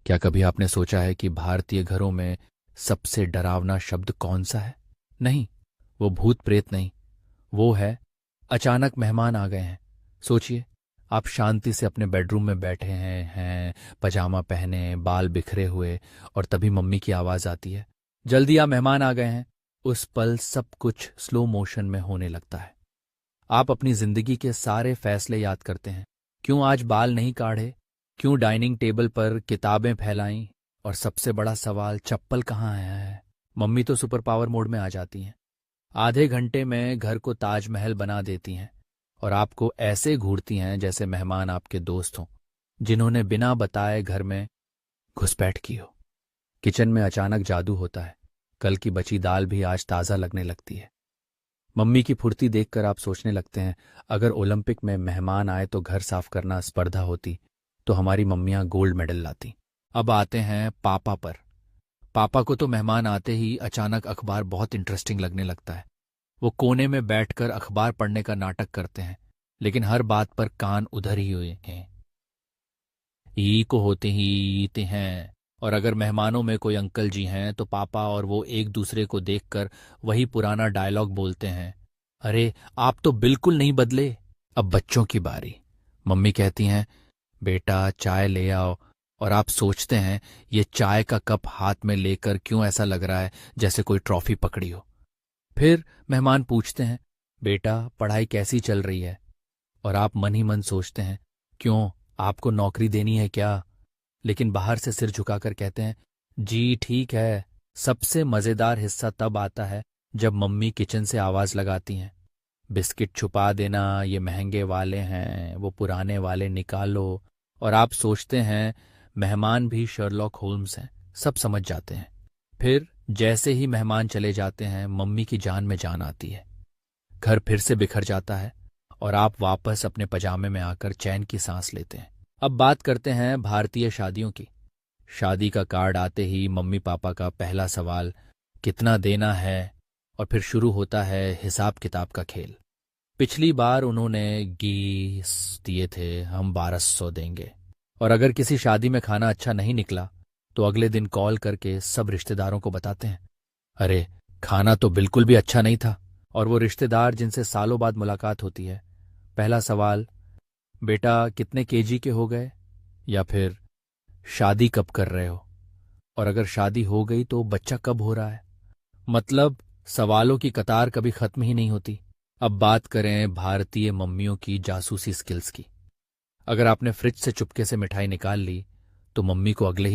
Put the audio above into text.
क्या कभी आपने सोचा है कि भारतीय घरों में सबसे डरावना शब्द कौन सा है? नहीं, वो भूत प्रेत नहीं, वो है अचानक मेहमान आ गए हैं। सोचिए, आप शांति से अपने बेडरूम में बैठे हैं पजामा पहने, बाल बिखरे हुए, और तभी मम्मी की आवाज़ आती है, जल्दी आ, मेहमान आ गए हैं। उस पल सब कुछ स्लो मोशन में होने लगता है। आप अपनी जिंदगी के सारे फैसले याद करते हैं। क्यों आज बाल नहीं काढ़े, क्यों डाइनिंग टेबल पर किताबें फैलाईं, और सबसे बड़ा सवाल, चप्पल कहाँ है। मम्मी तो सुपर पावर मोड में आ जाती हैं। आधे घंटे में घर को ताजमहल बना देती हैं, और आपको ऐसे घूरती हैं जैसे मेहमान आपके दोस्त हों, जिन्होंने बिना बताए घर में घुसपैठ की हो। किचन में अचानक जादू होता है। कल की बची दाल भी आज ताज़ा लगने लगती है। मम्मी की फुर्ती देखकर आप सोचने लगते हैं, अगर ओलंपिक में मेहमान आए तो घर साफ करना स्पर्धा होती, तो हमारी मम्मियां गोल्ड मेडल लाती। अब आते हैं पापा पर। पापा को तो मेहमान आते ही अचानक अखबार बहुत इंटरेस्टिंग लगने लगता है। वो कोने में बैठकर अखबार पढ़ने का नाटक करते हैं, लेकिन हर बात पर कान उधर ही हुए हैं। ई को होते ही ईते हैं। और अगर मेहमानों में कोई अंकल जी हैं तो पापा और वो एक दूसरे को देखकर वही पुराना डायलॉग बोलते हैं, अरे आप तो बिल्कुल नहीं बदले। अब बच्चों की बारी। मम्मी कहती हैं, बेटा चाय ले आओ, और आप सोचते हैं ये चाय का कप हाथ में लेकर क्यों ऐसा लग रहा है जैसे कोई ट्रॉफी पकड़ी हो। फिर मेहमान पूछते हैं, बेटा पढ़ाई कैसी चल रही है, और आप मन ही मन सोचते हैं, क्यों, आपको नौकरी देनी है क्या। लेकिन बाहर से सिर झुकाकर कहते हैं, जी ठीक है। सबसे मज़ेदार हिस्सा तब आता है जब मम्मी किचन से आवाज़ लगाती हैं, बिस्किट छुपा देना, ये महंगे वाले हैं, वो पुराने वाले निकालो। और आप सोचते हैं मेहमान भी शर्लॉक होल्म्स हैं, सब समझ जाते हैं। फिर जैसे ही मेहमान चले जाते हैं मम्मी की जान में जान आती है। घर फिर से बिखर जाता है, और आप वापस अपने पजामे में आकर चैन की सांस लेते हैं। अब बात करते हैं भारतीय शादियों की। शादी का कार्ड आते ही मम्मी पापा का पहला सवाल, कितना देना है। और फिर शुरू होता है हिसाब किताब का खेल। पिछली बार उन्होंने 20 दिए थे, हम 1200 देंगे। और अगर किसी शादी में खाना अच्छा नहीं निकला तो अगले दिन कॉल करके सब रिश्तेदारों को बताते हैं, अरे खाना तो बिल्कुल भी अच्छा नहीं था। और वो रिश्तेदार जिनसे सालों बाद मुलाकात होती है, पहला सवाल, बेटा कितने केजी के हो गए, या फिर शादी कब कर रहे हो, और अगर शादी हो गई तो बच्चा कब हो रहा है। मतलब सवालों की कतार कभी खत्म ही नहीं होती। अब बात करें भारतीय मम्मियों की जासूसी स्किल्स की। अगर आपने फ्रिज से चुपके से मिठाई निकाल ली तो मम्मी को अगले